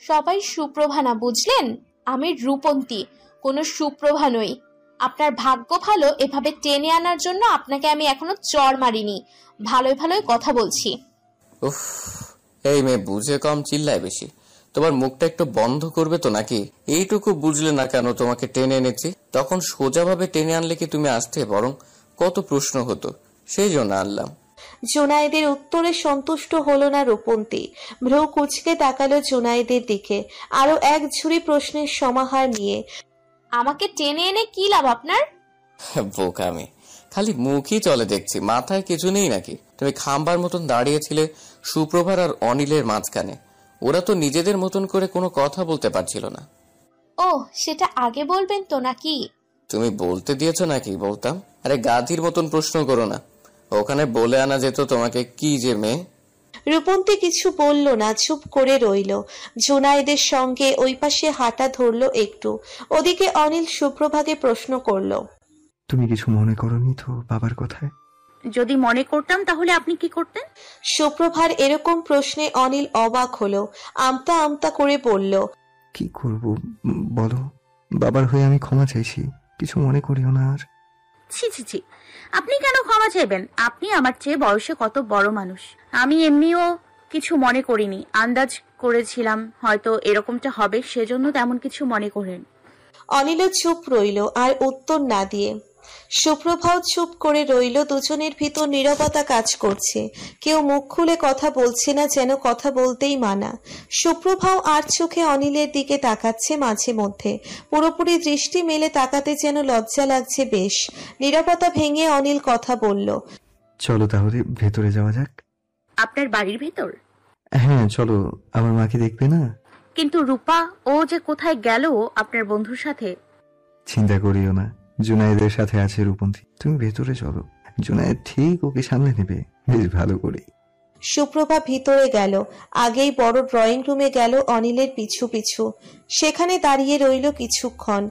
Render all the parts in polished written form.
সবাই সুপ্রভা না, বুঝলেন? আমি রূপন্তী, কোনো সুপ্রভা নই। আপনার ভাগ্য ভালো এভাবে টেনে আনার জন্য আপনাকে আমি এখনো চড় মারিনি। ভালোই ভালোই কথা বলছি। উফ, এই মেয়ে বুঝে কম চিল্লায় বেশি। তোমার মুখটা একটু বন্ধ করবে তো নাকি? এইটুকু বুঝলে না কেন তোমাকে টেনে এনেছি? তখন সোজাভাবে টেনে আনলে কি তুমি আসতে? বরং কত প্রশ্ন হতো, সেই জন্য আনলাম। জুনায়েদের উত্তরে সন্তুষ্ট হলো না রূপন্তী। ভ্রু কুচকে তাকালো জুনায়েদের দিকে আরো এক ঝুড়ি প্রশ্নের সমাহার নিয়ে। আমাকে টেনে এনে কি লাভ আপনার? বোকামি, খালি মুখই চলে দেখছি, মাথায় কিছু নেই নাকি? তুমি খাম্বার মতন দাঁড়িয়েছিলে সুপ্রভার আর অনিলের মাঝখানে। ওরা তো নিজেদের মতন করে কোনো কথা বলতে পারছিল না। ও, সেটা আগে বলবেন তো নাকি? তুমি বলতে দিয়েছো নাকি বলতাম? আরে গাধীর মতন প্রশ্ন করো না, ওখানে বলে আনা যেত তোমাকে। কি যে মেয়ে। রূপন্তী কিছু বলল না, চুপ করে রইল। জুনায়েদের সঙ্গে ওই পাশে হাঁটা ধরলো একটু। ওদিকে অনিল সুপ্রভাকে প্রশ্ন করলো, তুমি কিছু মনে করনি তো বাবার কথায়? যদি মনে করতাম তাহলে আপনি কি করতেন? সুপ্রভার এরকম প্রশ্নে অনিল অবাক হলো, আমতা আমতা করে বলল, কি করব বলো, বাবার হয়ে আমি ক্ষমা চাইছি, কিছু মনে করিও না আর। ছি ছি ছি, আপনি কেন ক্ষমা চাইবেন? আপনি আমার চেয়ে বয়সে কত বড় মানুষ। আমি এমনিও কিছু মনে করিনি, আন্দাজ করেছিলাম হয়তো এরকমটা হবে, সেজন্য তেমন কিছু মনে করেন। অনিলও চুপ রইল আর উত্তর না দিয়ে। সুপ্রভাও চুপ করে রইল। দুজনের ভিতর নীরবতা কাজ করছে, কেউ মুখ খুলে কথা বলছে না, যেন কথা বলতেই মানা। সুপ্রভাও আর চোখে অনিলের দিকে তাকাচ্ছে মাঝে মধ্যে, পুরোপুরি দৃষ্টি মেলে তাকাতে যেন লজ্জা লাগছে বেশ। নীরবতা ভেঙে অনিল কথা বলল, চলো তাহলে ভেতরে যাওয়া যাক। আপনার বাড়ির ভেতর? হ্যাঁ চলো, আমার মাকে দেখবে না? কিন্তু রূপা, ও যে কোথায় গেল আপনার বন্ধুর সাথে? চিন্তা করিও না, জুনায়েদের সাথে আছে রূপন্তী। তুমি ভেতরে চলো, জুনায়েদ ঠিক ওকে সামলে নেবে বেশ ভালো করে। সুপ্রভা ভিতরে গেল, আগেই বড় ড্রয়িং রুমে গেল অনিলের পিছু পিছু। সেখানে দাঁড়িয়ে রইল কিছুক্ষণ।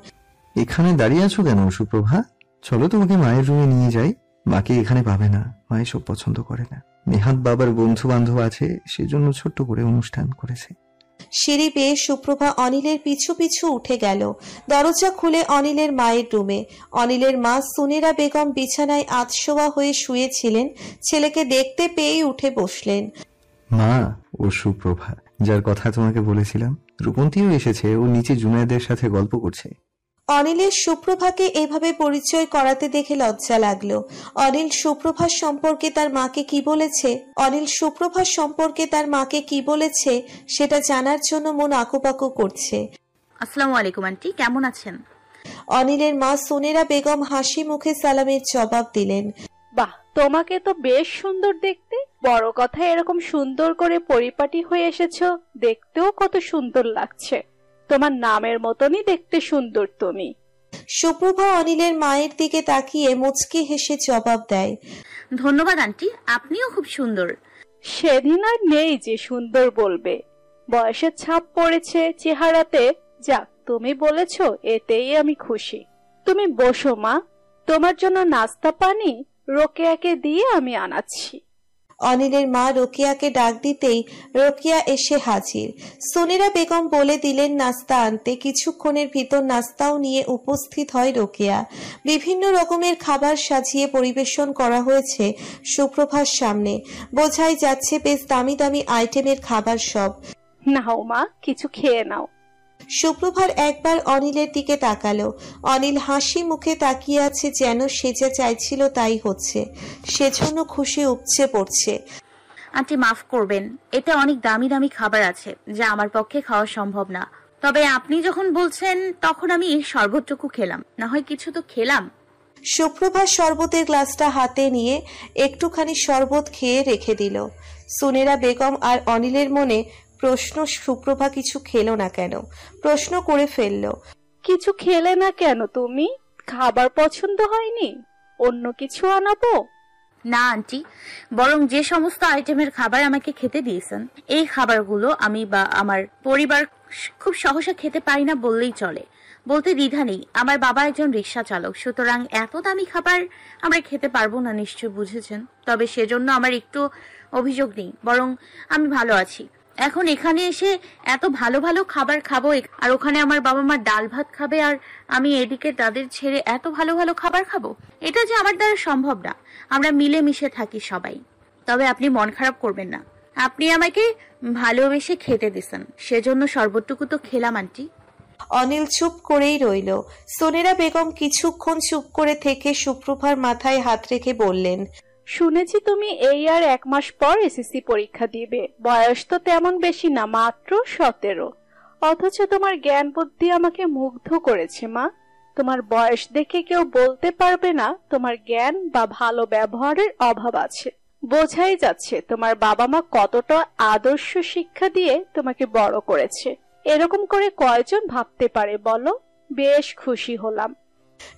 এখানে দাঁড়িয়ে আছো কেন সুপ্রভা? চলো তোমাকে মায়ের রুমে নিয়ে যাই। মাকে এখানে পাবে না, মা এসব পছন্দ করে না। নেহাত বাবার বন্ধু বান্ধব আছে, সেজন্য ছোট্ট করে অনুষ্ঠান করেছে। সিঁড়ি বেয়ে সুপ্রভা অনিলের পিছু পিছু উঠে গেল। দরজা খুলে অনিলের মায়ের রুমে। অনিলের মা সুনেরা বেগম বিছানায় আধশোয়া হয়ে শুয়েছিলেন। ছেলেকে দেখতে পেয়েই উঠে বসলেন। মা, ও সুপ্রভা, যার কথা তোমাকে বলেছিলাম। রূপন্তীও এসেছে, ও নিচে জুনায়েদের সাথে গল্প করছে। অনিলের সুপ্রভাকে এভাবে পরিচয় করাতে দেখে লজ্জা লাগলো। অনিল সুপ্রভার সম্পর্কে তার মাকে কি বলেছে, অনিল সুপ্রভার সম্পর্কে তার মাকে কি বলেছে সেটা জানার জন্য মন আকুপাকু করছে। আসসালামু আলাইকুম আন্টি, কেমন আছেন? অনিলের মা সুনেরা বেগম হাসি মুখে সালামের জবাব দিলেন। বাহ, তোমাকে তো বেশ সুন্দর দেখতে। বড় কথা, এরকম সুন্দর করে পরিপাটি হয়ে এসেছো, দেখতেও কত সুন্দর লাগছে। তোমার নামের মতনই দেখতে সুন্দর তুমি। সুপ্রভা অনিলের মায়ের দিকে তাকিয়ে মুচকি হেসে জবাব দেয়, ধন্যবাদ আন্টি, আপনিও খুব সুন্দর। সেদিন আর নেই যে সুন্দর বলবে, বয়সের ছাপ পড়েছে চেহারাতে। যাক, তুমি বলেছো, এতেই আমি খুশি। তুমি বসো মা, তোমার জন্য নাস্তা পানি রোকেয়াকে দিয়ে আমি আনাচ্ছি। অনিলের মা রোকেয়াকে ডাক দিতেই রোকেয়া এসে হাজির। সুনেরা বেগম বলে দিলেন নাস্তা আনতে। কিছুক্ষণের ভিতর নাস্তাও নিয়ে উপস্থিত হয় রোকেয়া। বিভিন্ন রকমের খাবার সাজিয়ে পরিবেশন করা হয়েছে সুপ্রভার সামনে। বোঝাই যাচ্ছে বেশ দামি দামি আইটেমের খাবার সব। নাও মা, কিছু খেয়ে নাও। সুপ্রভার একবার অনিলের দিকে তাকালো। অনিল হাসি মুখে তাকিয়ে আছে, যেন সে যা চাইছিল তাই হচ্ছে। সেজন্য খুশি উপচে পড়ছে। আন্টি মাফ করবেন, এতে অনেক দামি দামি খাবার আছে যা আমার পক্ষে খাওয়া সম্ভব না। তবে আপনি যখন বলছেন তখন আমি শরবতটুকু খেলাম, না হয় কিছু তো খেলাম। সুপ্রভা শরবতের গ্লাসটা হাতে নিয়ে একটুখানি শরবত খেয়ে রেখে দিল। সুনেরা বেগম আর অনিলের মনে প্রশ্ন, সুপ্রভা কিছু খেলো না কেন? প্রশ্ন করে ফেলল, কিছু খেলে না কেন তুমি? খাবার পছন্দ হয়নি? অন্য কিছু আনাবো? না আন্টি, বরং যে সমস্ত আইটেমের খাবার আমাকে খেতে দিয়েছেন, এই খাবারগুলো আমি বা আমার পরিবার খুব সহসা খেতে পারি না বললেই চলে। বলতে দ্বিধা নেই, আমার বাবা একজন রিক্সা চালক, সুতরাং এত দামি খাবার আমরা খেতে পারবো না, নিশ্চয় বুঝেছেন। তবে সেজন্য আমার একটু অভিযোগ নেই, বরং আমি ভালো আছি। এখন এখানে এসে এত ভালো ভালো খাবার খাবো, আর ওখানে আমার বাবা মা ডাল ভাত খাবে, আর আমি এদিকে তাদের ছেড়ে এত ভালো ভালো খাবার খাবো? এটা যে আমার দ্বারা সম্ভব না। আমরা মিলেমিশে থাকি সবাই। তবে আপনি মন খারাপ করবেন না, আপনি আমাকে ভালোবেসে খেতে দিছেন, সেজন্য শরবতটুকু তো খেলাম আন্টি। অনিল চুপ করেই রইল। সোনেরা বেগম কিছুক্ষণ চুপ করে থেকে সুপ্রভার মাথায় হাত রেখে বললেন, শুনেছি তুমি এই আর 1 মাস পর এসএসসি পরীক্ষা দিবে। বয়স তো তেমন বেশি না, মাত্র 17। অথচ তোমার জ্ঞান বুদ্ধি আমাকে মুগ্ধ করেছে মা। তোমার বয়স দেখে কেউ বলতে পারবে না তোমার জ্ঞান বা ভালো ব্যবহারের অভাব আছে। বোঝাই যাচ্ছে তোমার বাবা মা কতটা আদর্শ শিক্ষা দিয়ে তোমাকে বড় করেছে। এরকম করে কয়জন ভাবতে পারে বলো? বেশ খুশি হলাম।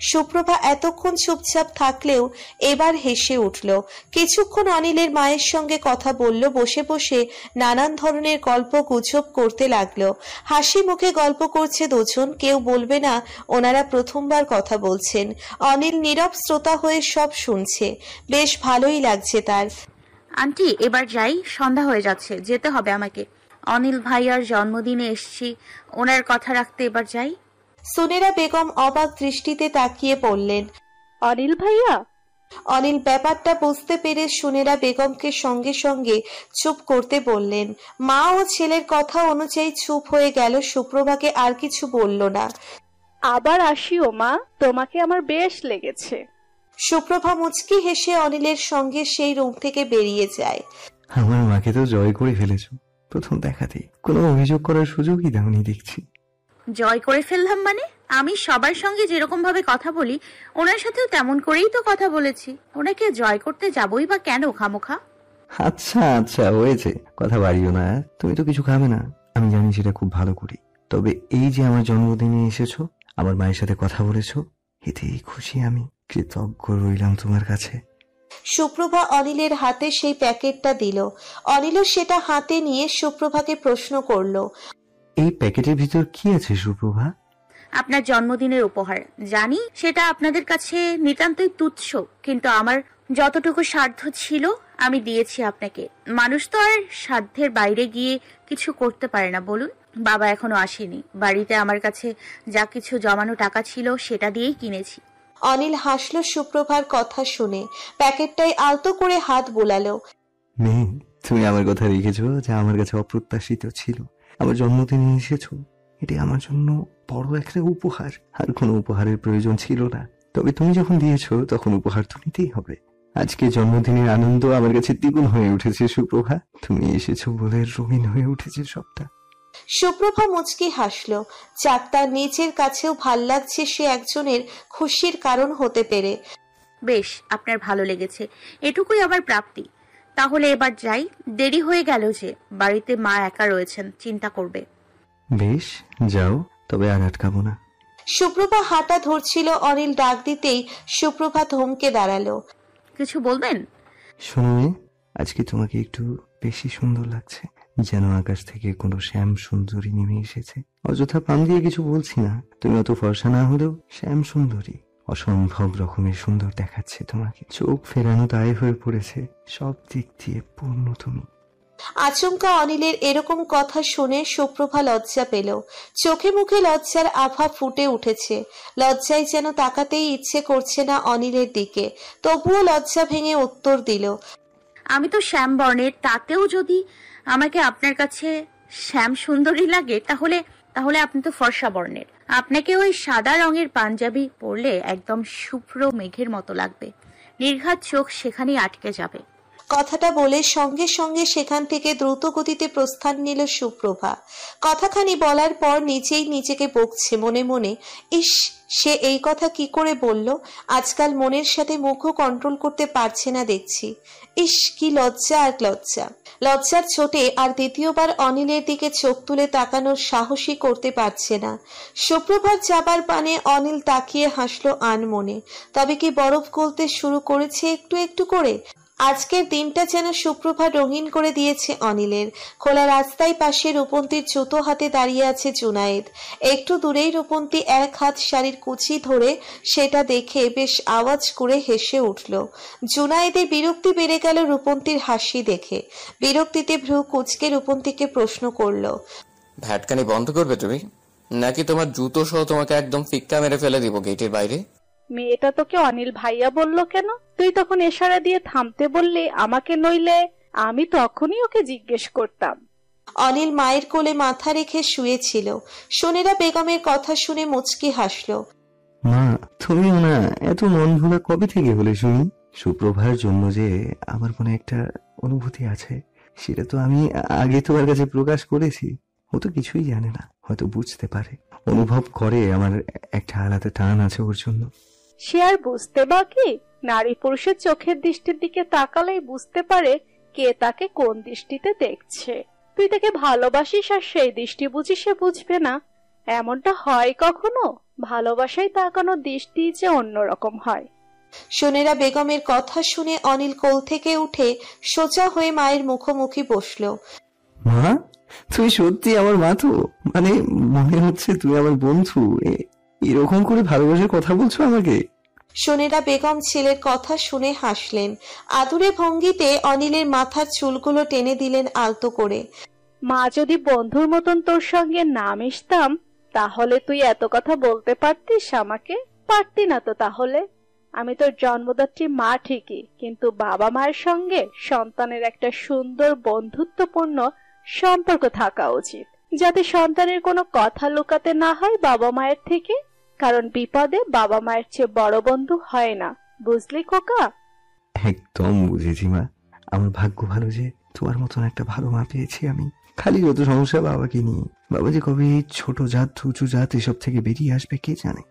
সুপ্রভা এতক্ষণ চুপচাপ থাকলেও এবার হেসে উঠল। কিছুক্ষণ অনিলের মায়ের সঙ্গে কথা বলল, বসে বসে নানান ধরনের গল্প গুজব করতে লাগলো। হাসি মুখে গল্প করছে দুজন, কেউ বলবে না ওনারা প্রথমবার কথা বলছেন। অনিল নীরব শ্রোতা হয়ে সব শুনছে, বেশ ভালোই লাগছে তার। আন্টি এবার যাই, সন্ধ্যা হয়ে যাচ্ছে, যেতে হবে আমাকে। অনিল ভাইয়ার জন্মদিনে এসছি, ওনার কথা রাখতে এবার যাই। সোনেরা বেগম অবাক দৃষ্টিতে তাকিয়ে পড়লেন, অনিল ভাইয়া? অনিল ব্যাপারটা বুঝতে পেরে সোনেরা বেগমকে সঙ্গে সঙ্গে চুপ করতে বললেন। মা ও ছেলের কথা অনুযায়ী চুপ হয়ে গেল। সুপ্রভাকে আর কিছু বলল না। আবার আসিও মা, তোমাকে আমার বেশ লেগেছে। সুপ্রভা মুচকি হেসে অনিলের সঙ্গে সেই রুম থেকে বেরিয়ে যায়। আমার মাকে তো জয় করে ফেলেছ প্রথম দেখাতেই, কোনো অভিযোগ করার সুযোগই দাওনি দেখছি। জয় করে ফেললাম মানে? আমি সবার সঙ্গে যেরকম ভাবে কথা বলি ওনার সাথেও তেমন করেই তো কথা বলেছি। ওনাকে জয় করতে যাবই বা কেন খামোখা? আচ্ছা আচ্ছা হয়েছে, কথা বাড়িও না। তুমি তো কিছু খাবে না, আমি জানি সেটা খুব ভালো করি। তবে এই যে আমার জন্মদিনে এসেছো, আমার মায়ের সাথে কথা বলেছো, এতেই খুশি আমি। কৃতজ্ঞ রইলাম তোমার কাছে। সুপ্রভা অনিলের হাতে সেই প্যাকেটটা দিল। অনিলও সেটা হাতে নিয়ে সুপ্রভাকে প্রশ্ন করলো, এই প্যাকেটের ভিতর কি আছে সুপ্রভা? আপনার জন্মদিনের উপহার। জানি সেটা আপনাদের কাছে নিতান্তই তুচ্ছ, কিন্তু আমার যতটুকু সাধ্য ছিল আমি দিয়েছি আপনাকে। মানুষ তো আর সাধ্যের বাইরে গিয়ে কিছু করতে পারে না বলুন। বাবা এখনো আসেনি, বাড়িতে আমার কাছে যা কিছু জমানো টাকা ছিল সেটা দিয়েই কিনেছি। অনিল হাসলো সুপ্রভার কথা শুনে, প্যাকেটটাই আলতো করে হাত বোলালো। মেয়ে, তুমি আমার কথা রেখেছো, যা আমার কাছে অপ্রত্যাশিত ছিল। আমার জন্মদিনে এসেছো, এটি আমার জন্য বড় একটা উপহার। আর কোনো উপহারের প্রয়োজন ছিল না, তবে তুমি যখন দিয়েছো তখন উপহার তো নিতেই হবে। আজকে জন্মদিনের আনন্দ আমার কাছে দ্বিগুণ হয়ে উঠেছে সুপ্রভা। তুমি এসেছো বলে রঙিন হয়ে উঠেছে সবটা। সুপ্রভা মুচকি হাসলো। যাক, তার নিজের কাছেও ভাল লাগছে সে একজনের খুশির কারণ হতে পেরে। বেশ, আপনার ভালো লেগেছে, এটুকুই আমার প্রাপ্তি। তাহলে এবার যাই, দেরি হয়ে গেল যে। বাড়িতে মা একা রয়েছেন, চিন্তা করবে। বেশ, যাও, তবে আর আটকাবো না। সুপ্রভা হাঁটা ধরছিল, অনিল ডাক দিতেই সুপ্রভা থমকে দাঁড়ালো। কিছু বলবেন? শোনো, আজকে তোমাকে একটু বেশি সুন্দর লাগছে, যেন আকাশ থেকে কোনো শ্যাম সুন্দরী নেমে এসেছে। অযথা পান দিয়ে কিছু বলছি না, তুমি অত ফর্সা না হলেও শ্যাম সুন্দরী। অসম্ভব রকমের সুন্দর দেখাচ্ছে তোমাকে। চোখ ফেরানো দায় হয়ে পড়েছে, সব দিক দিয়ে পূর্ণ তুমি। আচমকা অনিলের এরকম কথা শুনে সুপ্রভা লজ্জা পেল। চোখে মুখে লজ্জার আভা ফুটে উঠেছে। লজ্জায় যেন তাকাতেই ইচ্ছে করছে না অনিলের দিকে, তবুও লজ্জা ভেঙে উত্তর দিল, আমি তো শ্যাম বর্ণের, তাতেও যদি আমাকে আপনার কাছে শ্যাম সুন্দরী লাগে তাহলে তাহলে আপনি তো ফর্সা বর্ণের। আপনাকে ওই সাদা রঙের পাঞ্জাবি পরলে একদম শুভ্র মেঘের মতো লাগবে। নির্ঘাত চোখ সেখানেই আটকে যাবে। কথাটা বলে সঙ্গে সঙ্গে সেখান থেকে দ্রুত গতিতে প্রস্থান নিল সুপ্রভা। কথাখানি বলার পর নিজেই নিজেকে বকছে মনে মনে, ইস, সে এই কথা কি করে বলল। আজকাল মনের সাথে মুখও কন্ট্রোল করতে পারছে না দেখছি। ইস, কি লজ্জা আর লজ্জা। লজ্জার চোটে আর দ্বিতীয়বার অনিলের দিকে চোখ তুলে তাকানোর সাহসই করতে পারছে না। সুপ্রভার যাবার পানে অনিল তাকিয়ে হাসলো আনমনে। তবে কি বরফ গলতে শুরু করেছে একটু একটু করে? আজকের দিনটা যেন সুপ্রভা রঙিন করে দিয়েছে অনিলের। খোলা রাস্তায় পাশে রূপন্তীর জুতো হাতে দাঁড়িয়ে আছে জুনায়েদ। একটু দূরেই রূপন্তী এক হাত শাড়ির কুচি ধরে সেটা দেখে বেশ আওয়াজ করে হেসে উঠল। জুনায়েদের বিরক্তি বেড়ে গেল রূপন্তীর হাসি দেখে। বিরক্তিতে ভ্রু কুচকে রূপন্তীকে প্রশ্ন করল, ভ্যাটকানি বন্ধ করবে তুমি, নাকি তোমার জুতো সহ তোমাকে একদম ফিক্কা মেরে ফেলে দিব গেটের বাইরে? মেয়েটা তোকে অনিল ভাইয়া বলল কেন? তুই তখন ইশারা দিয়ে থামতে বললি আমাকে, নইলে আমি তখনই ওকে জিজ্ঞেস করতাম। অনিল মায়ের কোলে মাথা রেখে শুয়েছিল। সোনেরা বেগমের কথা শুনে মুচকি হাসল। মা, তুমিও না এত মন ভোলা কবে থেকে হলে শুনি? সুপ্রভার জন্য যে আমার মনে একটা অনুভূতি আছে, সেটা তো আমি আগে তোমার কাছে প্রকাশ করেছি। ও তো কিছুই জানে না, হয়তো বুঝতে পারে, অনুভব করে আমার একটা আলাদা টান আছে ওর জন্য। সে আর বুঝতে বাকি? নারী পুরুষের চোখের দৃষ্টির দিকে তাকালেই বুঝতে পারে কে তাকে কোন দৃষ্টিতে দেখছে। তুই তাকে ভালোবাসিস আর সেই দৃষ্টি বুঝি সে বুঝবে না, এমনটা হয় কখনো? ভালোবাসায় তাকানোর দৃষ্টি যে অন্যরকম হয়। সোনেরা বেগমের কথা শুনে অনিল কোল থেকে উঠে সোজা হয়ে মায়ের মুখোমুখি বসল। মা, তুই সত্যি আমার মা তো? মানে মনে হচ্ছে তুই আমার বন্ধু। এরকম করে ভালোবাসার কথা বলছো আমাকে? সোনেরা বেগম ছেলের কথা শুনে হাসলেন। আদুরে ভঙ্গিতে অনিলের মাথার চুলগুলো টেনে দিলেন আলতো করে। মা, যদি বন্ধুর মতন তোর সঙ্গে না মিশতাম তাহলে তুই এত কথা বলতে পারতিস আমাকে? পারতি না তো তাহলে? আমি তোর জন্মদাত্রী মা ঠিকই, কিন্তু বাবা মায়ের সঙ্গে সন্তানের একটা সুন্দর বন্ধুত্বপূর্ণ সম্পর্ক থাকা উচিত, যাতে সন্তানের কোনো কথা লুকাতে না হয় বাবা মায়ের থেকে। কারণ বিপদে বাবা মায়ের চেয়ে বড় বন্ধু হয় না, বুঝলি খোকা? একদম বুঝেছি মা। আমার ভাগ্য ভালো যে তোমার মতন একটা ভালো মা পেয়েছি আমি। খালি যত সমস্যা বাবাকে নিয়ে। বাবা যে কবে এই ছোট জাত উঁচু জাত এসব থেকে বেরিয়ে আসবে কে জানে।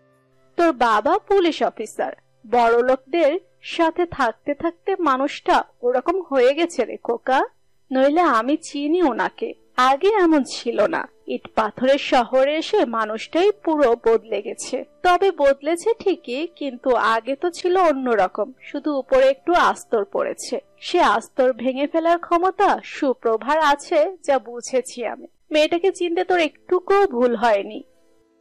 তোর বাবা পুলিশ অফিসার, বড় লোকদের সাথে থাকতে থাকতে মানুষটা ওরকম হয়ে গেছে রে খোকা। নইলে আমি চিনি ওনাকে, আগে এমন ছিল না। ইট পাথরের শহরে এসে মানুষটাই পুরো বদলে গেছে। তবে বদলেছে ঠিকই, কিন্তু আগে তো ছিল অন্যরকম, শুধু উপরে একটু আস্তর পড়েছে। সে আস্তর ভেঙে ফেলার ক্ষমতা সুপ্রভার আছে, যা বুঝেছি আমি। মেয়েটাকে চিনতে তোর একটুকুও ভুল হয়নি।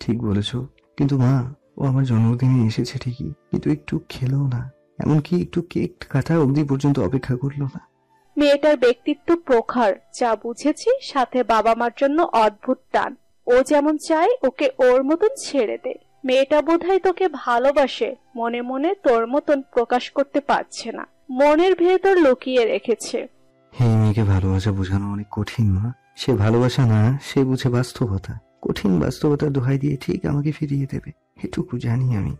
ঠিক বলেছো, কিন্তু মা, ও আমার জন্মদিনে এসেছে ঠিকই, কিন্তু একটু খেলো না, এমনকি একটু কেক কাটা অবধি পর্যন্ত অপেক্ষা করলো না। মেয়েটার ব্যক্তিত্ব প্রখর, যা বুঝেছি, সাথে বাবা মার জন্য অদ্ভুত টান। ও যেমন চায় ওকে ওর মতন ছেড়ে দে। মেয়েটা বোধহয় তোকে ভালোবাসে, মনে মনে তোর মতন প্রকাশ করতে পারছে না, মনের ভেতর লুকিয়ে রেখেছে। এই মেয়েকে ভালোবাসা বোঝানো অনেক কঠিন মা। সে ভালোবাসা না, সে বুঝে বাস্তবতা। কঠিন বাস্তবতার দোহাই দিয়ে ঠিক আমাকে ফিরিয়ে দেবে, এটুকু জানি আমি।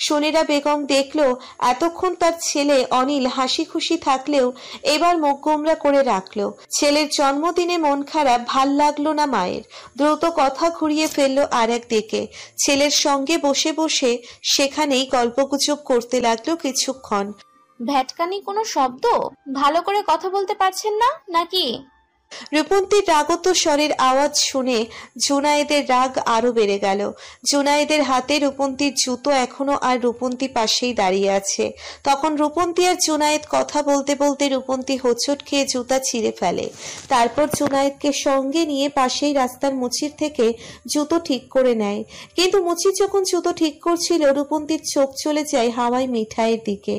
সোনেরা বেগম দেখলো এতক্ষণ তার ছেলে অনিল হাসি খুশি থাকলেও এবার মুখ গোমরা করে রাখলো। ছেলের জন্মদিনে মন খারাপ, ভাল লাগলো না মায়ের। দ্রুত কথা ঘুরিয়ে ফেললো আর এক দিকে। ছেলের সঙ্গে বসে বসে সেখানেই গল্পগুজব করতে লাগলো কিছুক্ষণ। ভ্যাটকানি কোনো শব্দ? ভালো করে কথা বলতে পারছেন না নাকি? রূপন্তীর রাগত স্বরের আওয়াজ শুনে জুনায়েদের রাগ আরো বেড়ে গেল। জুনায়েদের হাতে রূপন্তীর জুতো এখনো আর রূপন্তী পাশেই দাঁড়িয়ে আছে। তখন রূপন্তী আর জুনায়েদ কথা বলতে বলতে রূপন্তী হোঁচট খেয়ে জুতা ছিঁড়ে ফেলে। তারপর জুনায়েদকে সঙ্গে নিয়ে পাশেই রাস্তার মুচির থেকে জুতো ঠিক করে নেয়। কিন্তু মুচি যখন জুতো ঠিক করছিল, রূপন্তীর চোখ চলে যায় হাওয়াই মিঠাইয়ের দিকে।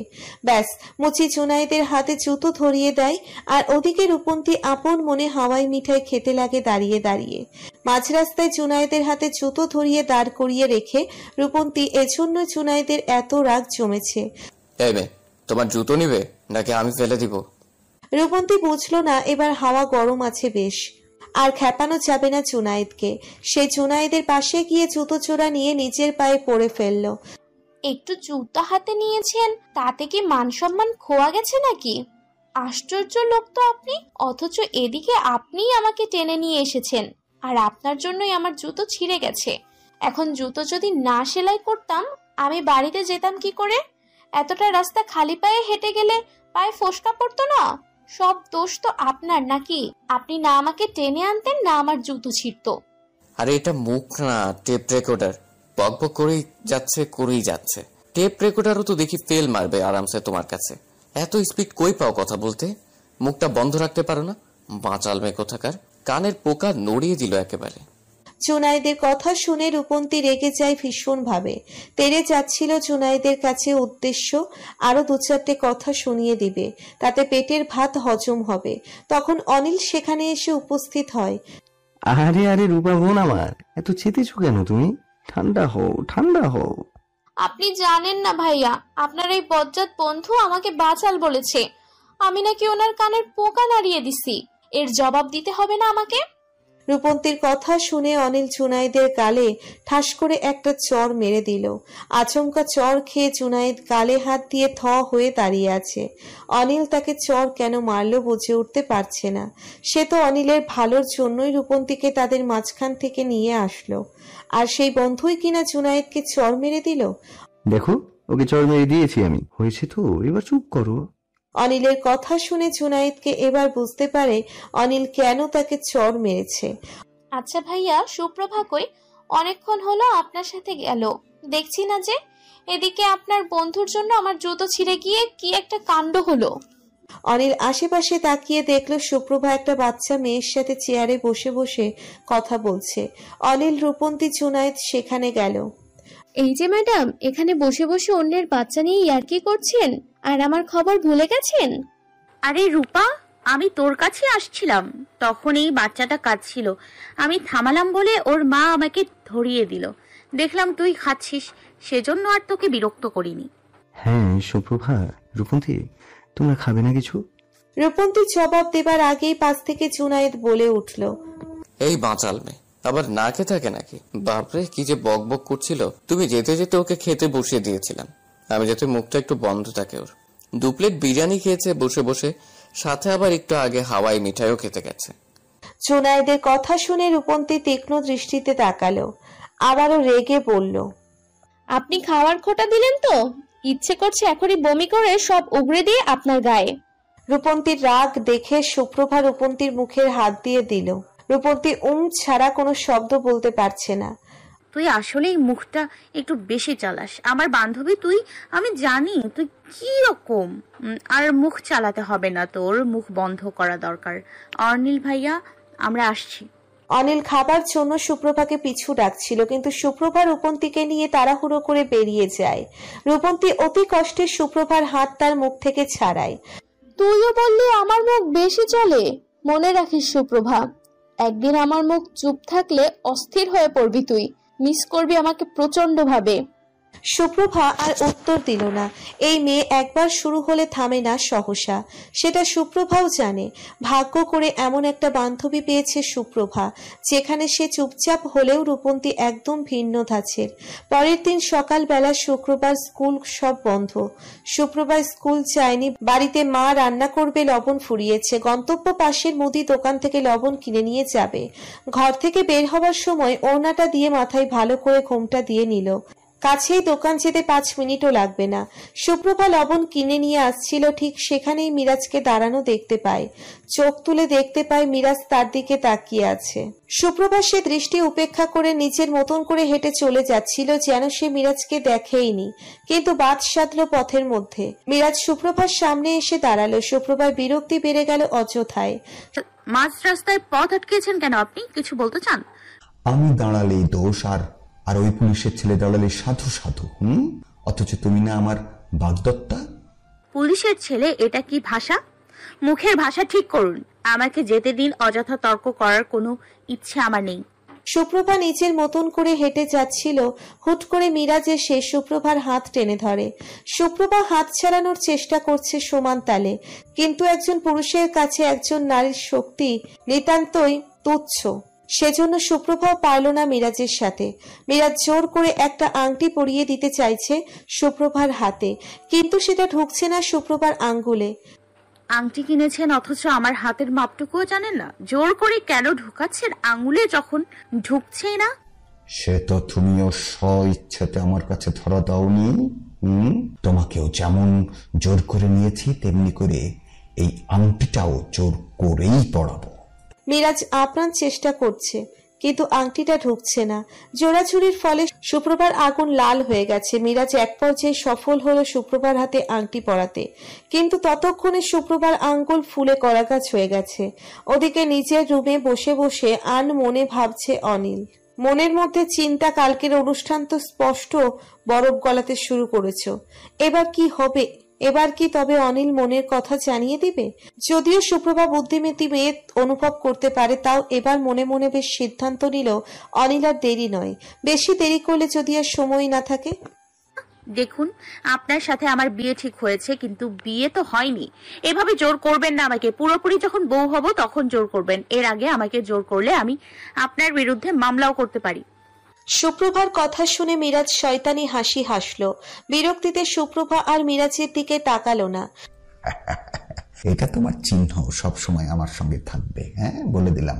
ব্যাস, মুচি জুনায়েদের হাতে জুতো ধরিয়ে দেয়, আর ওদিকে রূপন্তী আপন মনে হাওয়াই মিঠাই খেতে লাগে দাঁড়িয়ে দাঁড়িয়ে। মাঝ রাস্তায় জুনায়েদের হাতে জুতো ধরিয়ে দাঁড় করিয়ে রেখে রূপন্তী এজন্য জুনায়েদের এত রাগ জমেছে। এই মেয়ে, তোমার জুতো নিবে নাকি আমি ফেলে দিব? রূপন্তী বুঝলো না এবার হাওয়া গরম আছে বেশ, আর খেপানো যাবে না জুনায়েদকে। সে জুনায়েদের পাশে গিয়ে জুতো চোরা নিয়ে নিজের পায়ে পড়ে ফেললো। একটু জুতো হাতে নিয়েছেন, তাতে কি মান সম্মান খোয়া গেছে নাকি? আশ্চর্য লোক তো আপনি, অথচ এদিকে আপনিই আমাকে টেনে নিয়ে এসেছেন, আর আপনার জন্যই আমার জুতো ছিঁড়ে গেছে। এখন জুতো যদি না সেলাই করতাম আমি বাড়িতে যেতাম কি করে? এতটা রাস্তা খালি পায়ে হেঁটে গেলে পায়ে ফোসকা পড়তো না? সব দোষ তো আপনার নাকি? আপনি না আমাকে টেনে আনতেন, না আমার জুতো ছিঁড়তো। আরে এটা মুখ না, টেপ রেকর্ডার। বকবক করেই যাচ্ছে। টেপ রেকর্ডারও তো দেখি ফেল মারবে আরামসে তোমার কাছে। এত স্পিড কই পাও কথা বলতে? মুখটা বন্ধ রাখতে পারো না? বাঁচাল মেয়ে কোথাকার। কানের পোকা নড়িয়ে দিল একেবারে। জুনাইদের কথা শুনে রূপন্তী রেগে যায় ভীষণ ভাবে। তেড়ে যাচ্ছিল জুনাইদের কাছে উদ্দেশ্য আরো 2-4টে কথা শুনিয়ে দিবে, তাতে পেটের ভাত হজম হবে। তখন অনিল সেখানে এসে উপস্থিত হয়। আরে আরে রূপা বোন আমার, এত চেতেছো কেন তুমি? ঠান্ডা হও, ঠান্ডা হও। আপনি জানেন না ভাইয়া, আপনার এই বজ্জাত বন্ধু আমাকে বাঁচাল বলেছে। আমি নাকি ওনার কানের পোকা নাড়িয়ে দিছি। এর জবাব দিতে হবে না আমাকে? রূপন্তীর কথা শুনে অনিল জুনাইদের গালে ঠাস করে একটা চর মেরে দিল। আচমকা চর খেয়ে জুনাইদ গালে হাত দিয়ে থ হয়ে দাঁড়িয়ে আছে। অনিল তাকে চর কেন মারলো বুঝে উঠতে পারছে না। সে তো অনিলের ভালোর জন্যই রূপন্তীকে তাদের মাঝখান থেকে নিয়ে আসলো, আর সেই বন্ধুই কিনা জুনাইদকে চর মেরে দিল। দেখো, ওকে চর মেরে দিয়েছি আমি, হয়েছে তো, এবার চুপ করো। অনিলের কথা শুনে জুনাইদকে এবার বুঝতে পারে অনিল কেন তাকে চর মেরেছে। আচ্ছা ভাইয়া, সুপ্রভা কই? অনেকক্ষণ হলো আপনার সাথে গেল, দেখছি না যে। এদিকে আপনার বন্ধুর জন্য আমার জুতো ছিঁড়ে গিয়ে কি একটা কাণ্ড হলো। অনিল আশেপাশে তাকিয়ে দেখলো সুপ্রভা একটা বাচ্চা মেয়ের সাথে চেয়ারে বসে বসে কথা বলছে। অনিল, রূপন্তী, জুনাইদ সেখানে গেল। এই যে ম্যাডাম, এখানে বসে বসে অন্যের বাচ্চা নিয়ে ইয়ার্কি করছেন আর আমার খবর ভুলে গেছেন? আরে রূপা, আমি তোর কাছে আসছিলাম, তখন এই বাচ্চাটা কাঁদছিল। আমি থামালাম বলে ওর মা আমাকে ধরিয়ে দিল। দেখলাম তুই খাচ্ছিস, সেজন্য আর তোকে বিরক্ত করিনি। হ্যাঁ সুপ্রভা, রূপন্তী, তোমরা খাবে না কিছু? রূপন্তী জবাব দেবার আগেই পাশ থেকে জুনাইদ বলে উঠল, এই বাঁচাল মেয়ে আবার না খেয়ে থাকে নাকি? বাপরে, কি যে বক বক করছিল। তুমি যেতে যেতে ওকে খেতে বসিয়ে দিয়েছিলাম আমি, যাতে মুখটা একটু বন্ধ থাকে ওর। 2 প্লেট বিরিয়ানি খেয়েছে বসে বসে, সাথে আবার একটু আগে হাওয়াই মিঠাইও খেতে গেছে। জুনাইদের কথা শুনে রূপন্তী তীক্ষ্ণ দৃষ্টিতে তাকালো, আবারও রেগে বলল, আপনি খাওয়ার খোটা দিলেন তো? ইচ্ছে করছে এখনই বমি করে সব উগড়ে দিয়ে আপনার গায়ে। রূপন্তীর রাগ দেখে সুপ্রভা রূপন্তীর মুখের হাত দিয়ে দিল। রূপন্তী ছাড়া কোনো শব্দ বলতে পারছে না। তুই আসলেই মুখটা একটু বেশি চালাস আমার বান্ধবী। আমি জানি তুই কি রকম। আর মুখ চালাতে হবে না, তোর মুখ বন্ধ করা দরকার। অনিল ভাইয়া, আমরা আসছি। অনিল খাবার জন্য সুপ্রভাকে পিছু ডাকছিল, কিন্তু সুপ্রভা রূপন্তীকে নিয়ে তাড়াহুড়ো করে বেরিয়ে যায়। রূপন্তী অতি কষ্টে সুপ্রভার হাত তার মুখ থেকে ছাড়ায়। তুইও বললি আমার মুখ বেশি চলে। মনে রাখিস সুপ্রভা, একদিন আমার মুখ চুপ থাকলে অস্থির হয়ে পড়বি তুই। মিস করবি আমাকে প্রচন্ড ভাবে। সুপ্রভা আর উত্তর দিল না। এই মেয়ে একবার শুরু হলে থামে না সহসা, সেটা সুপ্রভাও জানে। ভাগ্য করে এমন একটা বান্ধবী পেয়েছে সুপ্রভা, যেখানে সে চুপচাপ হলেও রূপন্তী একদম ভিন্ন ধাঁচের। পরের দিন সকালবেলা, শুক্রবার, স্কুল সব বন্ধ। সুপ্রভা স্কুল যায়নি, বাড়িতে মা রান্না করবে, লবণ ফুরিয়েছে। গন্তব্য পাশের মুদি দোকান থেকে লবণ কিনে নিয়ে যাবে। ঘর থেকে বের হওয়ার সময় ওড়নাটা দিয়ে মাথায় ভালো করে ঘোমটা দিয়ে নিল। কাছেই দোকান যেতে 5 মিনিটও লাগবে না। সুপ্রভা লবণ কিনে নিয়ে আসছিল, ঠিক সেখানেই মিরাজকে দাঁড়ানো দেখতে পায়। চোখ তুলে দেখতে পায় মিরাজ তার দিকে তাকিয়ে আছে। সুপ্রভা সে দৃষ্টি উপেক্ষা করে নিজের মতন করে হেঁটে চলে যাচ্ছিল, যেন সে মিরাজকে দেখেইনি, কিন্তু বাদ সাধলো পথের মধ্যে। মিরাজ সুপ্রভার সামনে এসে দাঁড়ালো। সুপ্রভার বিরক্তি বেড়ে গেল অযথায়। মাঝ রাস্তায় পথ আটকেছেন কেন? আপনি কিছু বলতে চান? আমি দাঁড়ালেই দোষ, আর ওই পুলিশের ছেলে দাঁড়ালে সাধু সাধু। অথচ তুমি না আমার বাগদত্তা। পুলিশের ছেলে, এটা কি ভাষা? মুখের ভাষা ঠিক করুন। আমাকে যেতে দিন, অযথা তর্ক করার কোনো ইচ্ছে আমার নেই। সুপ্রভা নিজের মতন করে হেঁটে যাচ্ছিল, হুট করে মিরাজ এসে সুপ্রভার হাত টেনে ধরে। সুপ্রভা হাত ছাড়ানোর চেষ্টা করছে সমান তালে, কিন্তু একজন পুরুষের কাছে একজন নারীর শক্তি নিতান্তই তুচ্ছ। সেজন্য সুপ্রভাও পারল না মিরাজের সাথে। মিরাজ জোর করে একটা আংটি পরিয়ে দিতে চাইছে সুপ্রভার হাতে, কিন্তু সেটা ঢুকছে না সুপ্রভার আঙ্গুলে। আংটি কিনেছেন অথচ আমার হাতের মাপটুকুও জানেন না? জোর করে কেন ঢুকাচ্ছেন আঙ্গুলে যখন ঢুকছেই না? সে তো তুমিও স্ব-ইচ্ছাতে আমার কাছে ধরা দাওনি। তোমাকেও যেমন জোর করে নিয়েছি, তেমনি করে এই আংটিটাও জোর করেই পড়াবো। মিরাজ আপ্রাণ চেষ্টা করছে, কিন্তু আংটিটা ঢুকছে না। জোড়াছুরির ফলে সুপ্রভার আগুন লাল হয়ে গেছে। মিরাজ এক পর্যায়ে সফল হলো সুপ্রভার হাতে আংটি পরাতে, কিন্তু ততক্ষণে সুপ্রভার আঙ্গুল ফুলে করাগাছ হয়ে গেছে। ওদিকে নিজের রুমে বসে বসে মনে ভাবছে অনিল। মনের মধ্যে চিন্তা, কালকের অনুষ্ঠান তো স্পষ্ট বরফ গলাতে শুরু করেছ। এবার কি হবে? এবার কি তবে অনিল মনের কথা জানিয়ে দিবে? যদিও সুপ্রভা বুদ্ধিমতী মেয়ে অনুভব করতে পারে, তাও এবার মনে মনে বেশ সিদ্ধান্ত নিল অনিল আর দেরি নয়। বেশি দেরি করলে যদি আর সময় না থাকে। দেখুন, আপনার সাথে আমার বিয়ে ঠিক হয়েছে, কিন্তু বিয়ে তো হয়নি। এভাবে জোর করবেন না আমাকে। পুরোপুরি যখন বউ হব তখন জোর করবেন। এর আগে আমাকে জোর করলে আমি আপনার বিরুদ্ধে মামলাও করতে পারি। সুপ্রভার কথা শুনে মিরাজ শয়তানি হাসি হাসলো। বিরক্তিতে সুপ্রভা আর মিরাজের দিকে তাকালো না। এটা তোমার চিহ্ন, সব সময় আমার সঙ্গে থাকবে। হ্যাঁ, বলে দিলাম।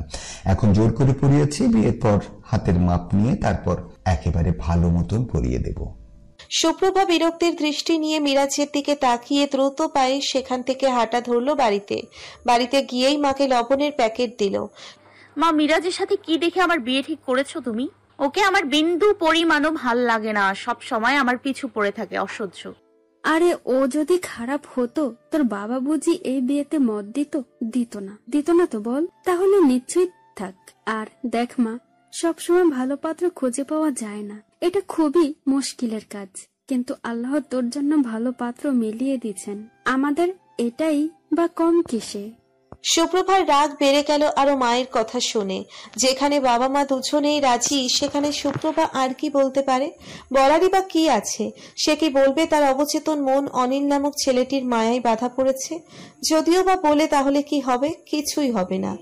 এখন জোর করে পরিয়েছি, বিয়ের পর হাতের মাপ নিয়ে তারপর একেবারে ভালো মতন পরিয়ে দেব। সুপ্রভা বিরক্তির দৃষ্টি নিয়ে মিরাজের দিকে তাকিয়ে দ্রুত পায়ে সেখান থেকে হাঁটা ধরলো বাড়িতে গিয়েই মাকে লবণের প্যাকেট দিল। মা, মিরাজের সাথে কি দেখে আমার বিয়ে ঠিক করেছো তুমি? ওকে আমার বিন্দু পরিমাণও ভাল লাগে না, সব সময় আমার পিছু পড়ে থাকে, অসহ্য। আরে ও যদি খারাপ হতো তোর বাবা বুঝি এই বিয়েতে মত দিত না তো বল? তাহলে নিশ্চয়ই থাক। আর দেখ মা, সবসময় ভালো পাত্র খুঁজে পাওয়া যায় না, এটা খুবই মুশকিলের কাজ, কিন্তু আল্লাহ তোর জন্য ভালো পাত্র মিলিয়ে দিচ্ছেন। আমাদের এটাই বা কম কিসে? সুপ্রভার রাগ বেড়ে গেল আরো মায়ের কথা শুনে। যেখানে বাবা মা দুজনেই রাজি, সেখানে সুপ্রভা আর কি বলতে পারে? বলারই বা কি আছে? সে কি বলবে তার অবচেতন মন অনিল নামক ছেলেটির মায়ায় বাধা পড়েছে? যদিও বা বলে তাহলে কি হবে? কিছুই হবে না।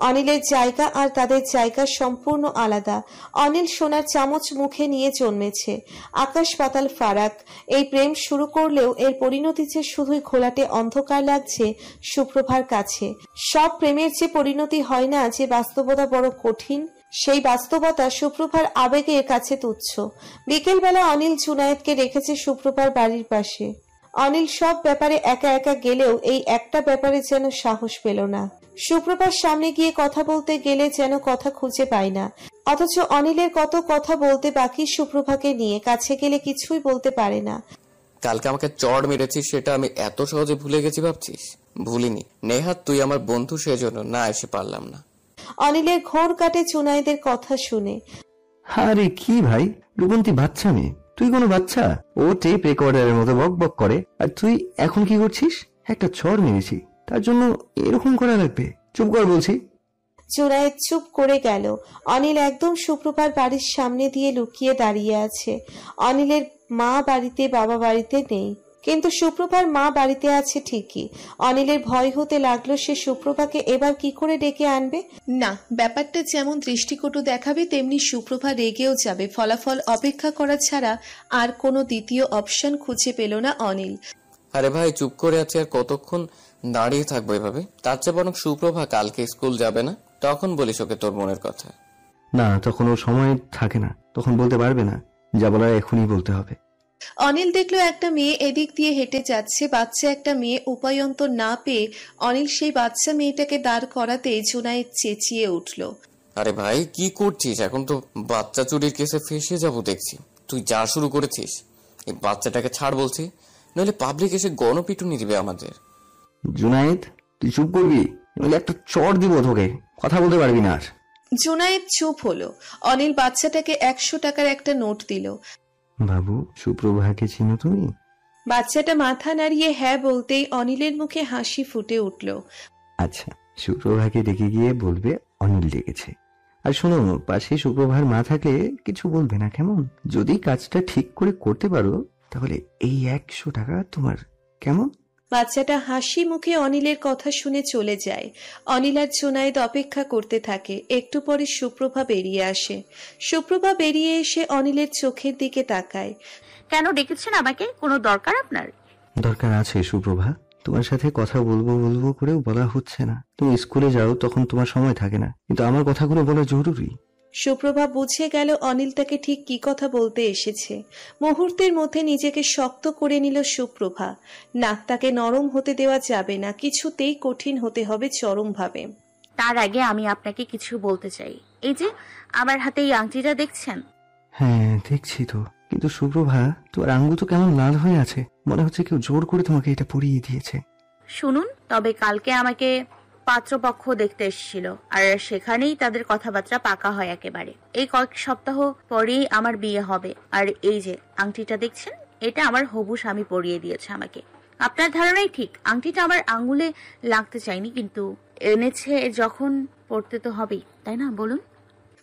অনিলের জায়গা আর তাদের জায়গা সম্পূর্ণ আলাদা। অনিল সোনার চামচ মুখে নিয়ে জন্মেছে, আকাশ পাতাল ফারাক। এই প্রেম শুরু করলেও এর পরিণতি যে শুধুই ঘোলাটে অন্ধকার লাগছে সুপ্রভার কাছে। সব প্রেমের যে পরিণতি হয় না, যে বাস্তবতা বড় কঠিন, সেই বাস্তবতা সুপ্রভার আবেগের কাছে তুচ্ছ। বিকেলবেলা অনিল জুনায়েদকে রেখেছে সুপ্রভার বাড়ির পাশে। অনিল সব ব্যাপারে একা একা গেলেও এই একটা ব্যাপারে যেন সাহস পেল না। সুপ্রভার সামনে গিয়ে কথা বলতে গেলে যেন কথা খুঁজে পায় না, অথচ অনিলের কত কথা বলতে বাকি সুপ্রভাকে নিয়ে। কাছে গেলে কিছুই বলতে পারে না। কালকে আমাকে চড় মেরেছিস, সেটা আমি এত সহজে ভুলে গেছি ভাবছিস? ভুলিনি নেহাত, তুই আমার বন্ধু, সেজন্য না এসে পারলাম না। অনিলের ঘোর কাটে চুনাইদের কথা শুনে। আরে কি ভাই, রূপন্তী বাচ্চা মেয়ে, তুই কোনো বাচ্চা? ও টেপ রেকর্ডারের মতো বক বক করে, আর তুই এখন কি করছিস? একটা চড় মেরেছি, তার জন্য এরকম করা লাগবে? চুপ কর বলছি। জুনায়েদ চুপ করে গেল। অনিল একদম সুপ্রভার বাড়ির সামনে দিয়ে লুকিয়ে দাঁড়িয়ে আছে। অনিলের মা বাড়িতে, বাবা বাড়িতে নেই, কিন্তু সুপ্রভার মা বাড়িতে আছে ঠিকই। অনিলের ভয় হতে লাগলো সে সুপ্রভাকে এবার কি করে ডেকে আনবে। না, ব্যাপারটা যেমন দৃষ্টিকটু দেখাবে তেমনি সুপ্রভা রেগেও যাবে। ফলাফল অপেক্ষা করা ছাড়া আর কোনো দ্বিতীয় অপশন খুঁজে পেল না অনিল। আরে ভাই, চুপ করে আছি, আর কতক্ষণ দাঁড়িয়ে থাকবো এভাবে? তার চেয়ে বরং সুপ্রভা কালকে স্কুল যাবে না, তখন বলিস ওকে তোর মনের কথা। না, তখন ও সময় থাকে না, তখন বলতে পারবে না, যা বলার এখনই বলতে হবে। অনিল দেখলো একটা মেয়ে এদিক দিয়ে হেঁটে যাচ্ছে, বাচ্চা একটা মেয়ে। উপায়ন্তর না পেয়ে অনিল সেই বাচ্চা মেয়েটাকে দাঁড় করাতে জুনায়েদ চেঁচিয়ে উঠল। আরে ভাই, কি করছিস? এখন তো বাচ্চা চুরির কেসে ফেসে যাবো দেখছি। তুই যা শুরু করেছিস, এই বাচ্চাটাকে ছাড় বলছি, নইলে পাবলিক এসে গণপিটুনি দিবে আমাদের। জুনায়েদ, তুই চুপ করবি, নইলে একটা চড় দিব তোকে, কথা বলতে পারবি না আর। জুনায়েদ চুপ হলো। অনিল বাচ্চাটাকে 100 টাকার একটা নোট দিল। বাবু, সুপ্রভাকে চিনো তুমি? বাচ্চাটা মাথা নাড়িয়ে হ্যাঁ বলতেই অনিলের মুখে হাসি ফুটে উঠল। আচ্ছা, সুপ্রভাকে ডেকে গিয়ে বলবে অনিল ডেকেছে। আর শোনো, পাশে সুপ্রভার মা থাকলে কিছু বলবে না, কেমন? যদি কাজটা ঠিক করে করতে পারো তাহলে এই 100 টাকা তোমার, কেমন? বাচ্চাটা হাসি মুখে অনিলের কথা শুনে চলে যায়। অনিল আর জুনায়েদ অপেক্ষা করতে থাকে। একটু পরে সুপ্রভা বেরিয়ে আসে। সুপ্রভা বেরিয়ে এসে অনিলের চোখের দিকে তাকায়। কেন ডেকেছেন আমাকে? কোনো দরকার আপনার? দরকার আছে সুপ্রভা, তোমার সাথে কথা বলবো করেও বলা হচ্ছে না। তুমি স্কুলে যাও, তখন তোমার সময় থাকে না, কিন্তু আমার কথাগুলো বলা জরুরি। সুপ্রভা বুঝে গেল অনিল তাকে ঠিক কি কথা বলতে এসেছে। মুহূর্তের মধ্যে নিজেকে শক্ত করে নিল সুপ্রভা। না, তাকে নরম হতে দেওয়া যাবে না, কিছুতেই কঠিন হতে হবে চরমভাবে। তার আগে আমি আপনাকে কিছু বলতে চাই। এই যে আমার হাতে এই আংটিটা দেখছেন? হ্যাঁ দেখছি তো, কিন্তু সুপ্রভা তোমার আঙ্গুল তো কেমন লাল হয়ে আছে, মনে হচ্ছে কেউ জোর করে তোমাকে এটা পরিয়ে দিয়েছে। শুনুন, তবে কালকে আমাকে পাত্রপক্ষ দেখতে এসেছিল, আর সেখানেই তাদের কথাবার্তা পাকা হয় একেবারে। এই কয়েক সপ্তাহ পরেই আমার বিয়ে হবে। আর এই যে আংটিটা দেখছেন, এটা আমার হবু স্বামী পরিয়ে দিয়েছে আমাকে। আপনার ধারণাই ঠিক, আংটিটা আমার আঙ্গুলে লাগতে চাইনি, কিন্তু এনেছে যখন পড়তে তো হবেই, তাই না বলুন?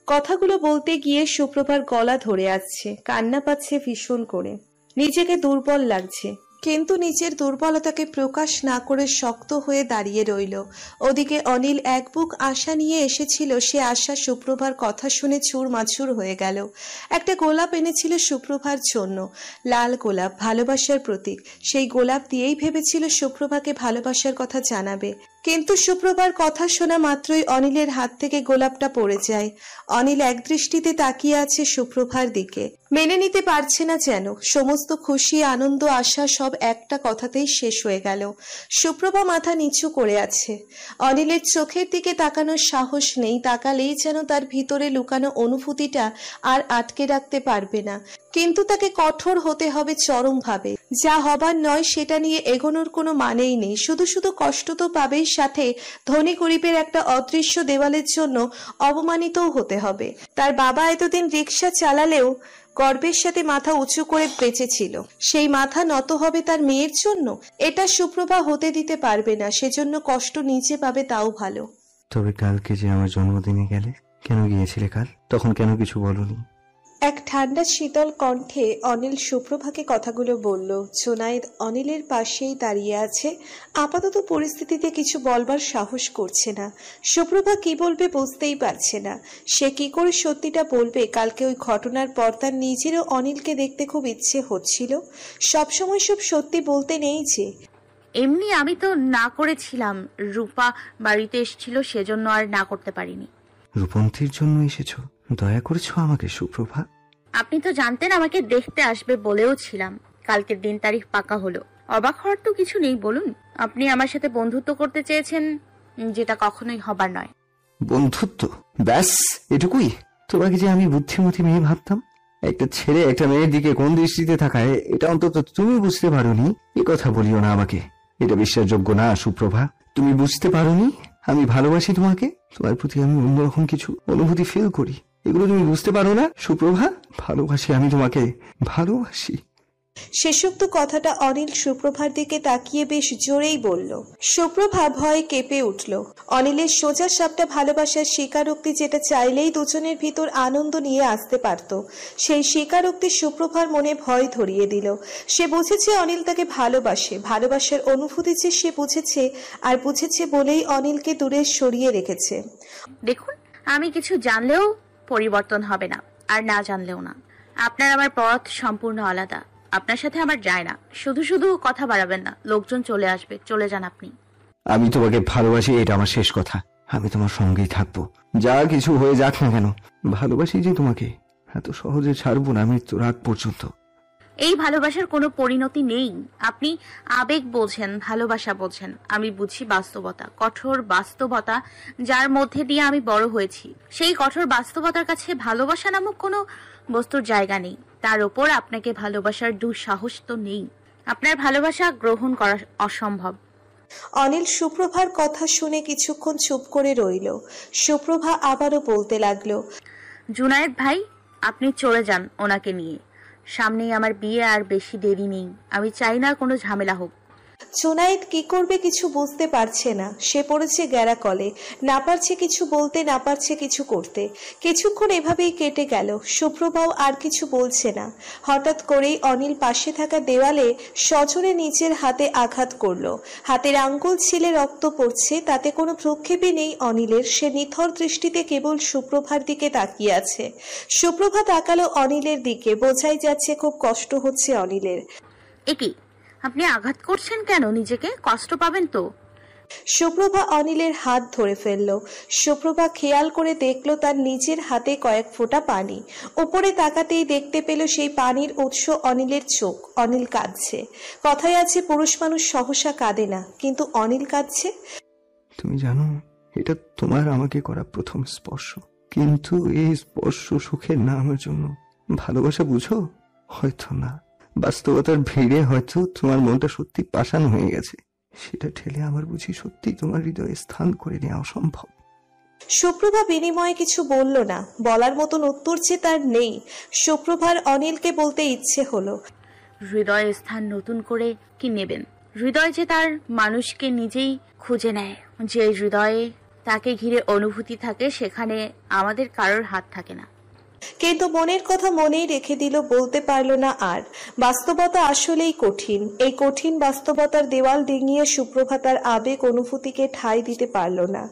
কথাগুলো বলতে গিয়ে সুপ্রভার গলা ধরে আসছে, কান্না পাচ্ছে ভীষণ করে, নিজেকে দুর্বল লাগছে, কিন্তু নিজের দুর্বলতাকে প্রকাশ না করে শক্ত হয়ে দাঁড়িয়ে রইল। ওদিকে অনিল এক বুক আশা নিয়ে এসেছিল, সে আশা সুপ্রভার কথা শুনে চুরমাচুর হয়ে গেল। একটা গোলাপ এনেছিল সুপ্রভার জন্য, লাল গোলাপ, ভালোবাসার প্রতীক। সেই গোলাপ দিয়েই ভেবেছিল সুপ্রভাকে ভালোবাসার কথা জানাবে, কিন্তু সুপ্রভার কথা শোনা মাত্রই অনিলের হাত থেকে গোলাপটা পড়ে যায়। অনিল একদৃষ্টিতে তাকিয়ে আছে সুপ্রভার দিকে, মেনে নিতে পারছে না যেন। সমস্ত খুশি, আনন্দ, আশা সব একটা কথাতেই শেষ হয়ে গেল। সুপ্রভা মাথা নিচু করে আছে, অনিলের চোখের দিকে তাকানোর সাহস নেই, তাকালেই যেন তার ভিতরে লুকানো অনুভূতিটা আর আটকে রাখতে পারবে না। কিন্তু তাকে কঠোর হতে হবে চরমভাবে, যা হবার নয় সেটা নিয়ে এগোনোর কোনো মানেই নেই। শুধু শুধু কষ্ট তো পাবেই, সাথে ধনী গরিবের একটা অদৃশ্য দেওয়ালের জন্য অবমানিতও হতে হবে। তার বাবা এতদিন রিক্সা চালালেও গর্বের সাথে মাথা উঁচু করে বেঁচেছিল, সেই মাথা নত হবে তার মেয়ের জন্য? এটা সুপ্রভা হতে দিতে পারবে না, সেজন্য কষ্ট নিচে পাবে তাও ভালো। তবে কালকে যে আমার জন্মদিনে গেলে, কেন গিয়েছিলে কাল? তখন কেন কিছু বলনি? এক ঠান্ডা শীতল কণ্ঠে অনিল সুপ্রভাকে কথাগুলো বলল। জুনায়েদ অনিলের পাশেই দাঁড়িয়ে আছে, আপাতত পরিস্থিতিতে কিছু বলবার সাহস করছে না। সুপ্রভা কি বলবে বুঝতেই পারছে না, সে কি করে সত্যিটা বলবে। কালকে ওই ঘটনার পর তার নিজেরও অনিলকে দেখতে খুব ইচ্ছে হচ্ছিল। সবসময় সব সত্যি বলতে নেই যে। এমনি আমি তো না করেছিলাম, রূপা বাড়িতে এসেছিল সেজন্য আর না করতে পারিনি। রূপন্তীর জন্য এসেছো? দয়া করেছো আমাকে সুপ্রভা। আপনি তো জানতেন আমাকে দেখতে আসবে, বলেও ছিলাম। কালকের দিন তারিখ পাকা হলো, অবাক হওয়ার তো কিছু নেই বলুন। আপনি আমার সাথে বন্ধুত্ব করতে চেয়েছেন, যেটা কখনোই হবার নয়। বন্ধুত্ব? ব্যাস এটুকুই? তোমাকে যে আমি বুদ্ধিমতী মেয়ে ভাবতাম, একটা ছেলে একটা মেয়ের দিকে কোন দৃষ্টিতে থাকায় এটা অন্তত তুমি বুঝতে পারোনি। এ কথা বলিও না আমাকে, এটা বিশ্বাসযোগ্য না সুপ্রভা। তুমি বুঝতে পারোনি আমি ভালোবাসি তোমাকে, তোমার প্রতি আমি অন্যরকম কিছু অনুভূতি ফিল করি, এগুলো তুমি বুঝতে পারো না সুপ্রভা। ভালোবাসি আমি তোমাকে, ভালোবাসি। শেষোক্ত কথাটা অনিল সুপ্রভার দিকে তাকিয়ে বেশ জোরেই বলল। সুপ্রভা ভয়ে কেঁপে উঠল। অনিলের সোজা সাপটা ভালোবাসার স্বীকারোক্তি, যেটা চাইলেই দুজনের ভিতর আনন্দ নিয়ে আসতে পারত, সেই স্বীকারোক্তি সুপ্রভার মনে ভয় ধরিয়ে দিল। সে বুঝেছে অনিল তাকে ভালোবাসে, ভালোবাসার অনুভূতি যে সে বুঝেছে, আর বুঝেছে বলেই অনিলকে দূরে সরিয়ে রেখেছে। দেখুন, আমি কিছু জানলেও পরিবর্তন হবে না, আর না জানলেও না। আপনার আমার পথ সম্পূর্ণ আলাদা, আপনার সাথে আমার যায় না। শুধু শুধু কথা বাড়াবেন না, লোকজন চলে আসবে, চলে যান আপনি। আমি তোমাকে ভালোবাসি, এটা আমার শেষ কথা। আমি তোমার সঙ্গেই থাকবো, যা কিছু হয়ে যাক না কেন। ভালোবাসি যে তোমাকে, এত সহজে ছাড়বো না মৃত্যুর আগ পর্যন্ত। এই ভালোবাসার কোনো পরিণতি নেই। আপনি আবেগ বোঝেন, ভালোবাসা বোঝেন, আমি বুঝি বাস্তবতা, কঠোর বাস্তবতা, যার মধ্যে দিয়ে আমি বড় হয়েছি। সেই কঠোর বাস্তবতার কাছে ভালোবাসা নামক কোনো বস্তুর জায়গা নেই। তার উপর আপনাকে ভালোবাসার দুঃসাহস তো নেই, আপনার ভালোবাসা গ্রহণ করা অসম্ভব। অনিল সুপ্রভার কথা শুনে কিছুক্ষণ চুপ করে রইল। সুপ্রভা আবারও বলতে লাগলো, জুনায়েদ ভাই, আপনি চলে যান ওনাকে নিয়ে। সামনেই আমার বিয়ে, আর বেশি দেরি নেই। আমি চাই না কোনো ঝামেলা হোক। জুনায়েদ কি করবে কিছু বুঝতে পারছে না, সে পড়েছে গ্যারাকলে, না পারছে কিছু বলতে, না পারছে কিছু করতে। কিছুক্ষণ এভাবেই কেটে গেল, সুপ্রভাও আর কিছু বলছে না। হঠাৎ করেই অনিল পাশে থাকা দেওয়ালে সজোরে নিচের হাতে আঘাত করলো। হাতের আঙ্গুল ছিলে রক্ত পড়ছে, তাতে কোনো প্রক্ষেপই নেই অনিলের। সে নিথর দৃষ্টিতে কেবল সুপ্রভার দিকে তাকিয়ে আছে। সুপ্রভা তাকালো অনিলের দিকে, বোঝাই যাচ্ছে খুব কষ্ট হচ্ছে অনিলের। একি, আপনি আঘাত করছেন কেন? নিজেকে কষ্ট পাবেন তো। সুপ্রভা অনিলের হাত ধরে ফেলল। সুপ্রভা খেয়াল করে দেখল তার নিজের হাতে কয়েক ফোঁটা পানি। উপরে তাকাতেই দেখতে পেল সেই পানির উৎস অনিলের চোখ। অনিল কাঁদছে। কথায় আছে পুরুষ মানুষ সহসা কাঁদে না, কিন্তু অনিল কাঁদছে। তুমি জানো, এটা তোমার আমাকে করা প্রথম স্পর্শ, কিন্তু এই স্পর্শ সুখের না আমার জন্য। ভালোবাসা বুঝো? হয়তো না। বাস্তবতার ভিড়ে হয়তো তোমার মনটা সত্যি পাষাণ হয়ে গেছে। সেটা ঠেলে আমার বুঝি সত্যি তোমার হৃদয়ে স্থান করে নেওয়া অসম্ভব। সুপ্রভা বিনিময়ে কিছু বলল না। বলার মতন উত্তর যে তার নেই। সুপ্রভার অনিলকে বলতে ইচ্ছে হলো, হৃদয়ে স্থান নতুন করে কি নেবেন? হৃদয় যে তার মানুষকে নিজেই খুঁজে নেয়। যে হৃদয়ে তাকে ঘিরে অনুভূতি থাকে, সেখানে আমাদের কারোর হাত থাকে না। কিন্তু মনের কথা মনেই রেখে দিল, বলতে পারল না আর। বাস্তবতা আসলেই কঠিন। এই কঠিন বাস্তবতার দেওয়াল ডিঙিয়ে সুপ্রভা তার আবেগ অনুভূতিকে ঠাঁই দিতে পারল না।